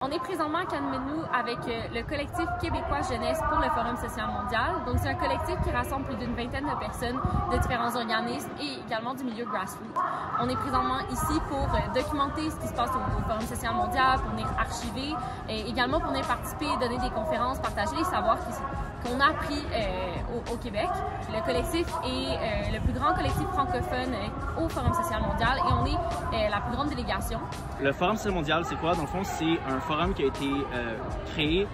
On est présentement à Kanmenu avec le collectif québécois Jeunesse pour le Forum social mondial. Donc, c'est un collectif qui rassemble plus d'une vingtaine de personnes de différents organismes et également du milieu grassroots. On est présentement ici pour documenter ce qui se passe au Forum social mondial, pour venir archiver et également pour venir participer, donner des conférences, partager les savoirs qu'on a appris au Québec. Le collectif est le plus grand collectif francophone au Forum social mondial et on est la plus grande délégation. Le Forum social mondial, c'est quoi? Dans le fond, c'est un forum qui a été créé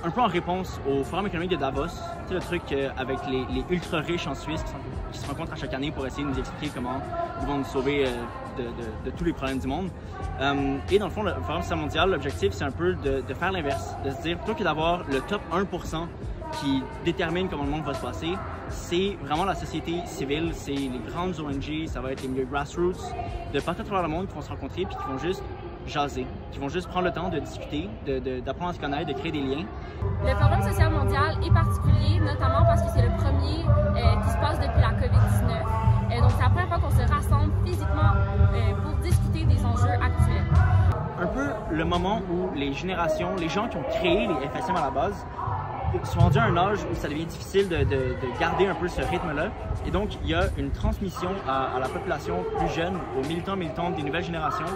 un peu en réponse au Forum économique de Davos. C'est le truc avec les ultra riches en Suisse qui se rencontrent à chaque année pour essayer de nous expliquer comment ils vont nous sauver de tous les problèmes du monde. Et dans le fond, le Forum social mondial, l'objectif, c'est un peu de faire l'inverse, de se dire, plutôt que d'avoir le top 1% qui détermine comment le monde va se passer, c'est vraiment la société civile, c'est les grandes ONG, ça va être les milieux grassroots, de partout à travers le monde qui vont se rencontrer puis qui vont juste jaser, qui vont juste prendre le temps de discuter, d'apprendre à se connaître, de créer des liens. Le Forum social mondial est particulier, notamment parce que c'est le premier qui se passe depuis la COVID-19. Donc c'est la première fois qu'on se rassemble physiquement pour discuter des enjeux actuels. Un peu le moment où les générations, les gens qui ont créé les FSM à la base, sont rendus à un âge où ça devient difficile de garder un peu ce rythme-là. Et donc, il y a une transmission à la population plus jeune, aux militantes des nouvelles générations,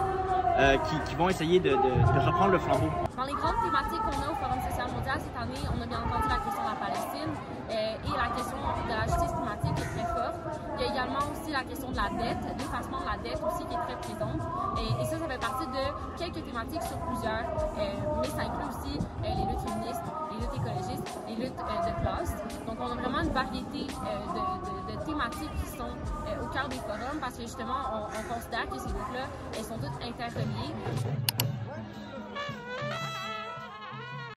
qui vont essayer de reprendre le flambeau. Dans les grandes thématiques qu'on a au Forum social mondial cette année, on a bien entendu la question de la Palestine et la question de la justice climatique qui est très forte. Il y a également aussi la question de la dette, l'effacement de la dette aussi qui est très présente. Et ça fait partie de quelques thématiques sur plusieurs, mais ça inclut aussi les luttes féministes, les luttes écologistes, les luttes de classe. Donc on a vraiment une variété de thématiques qui sont au cœur des forums parce que justement on considère que ces luttes-là, elles sont toutes interreliées.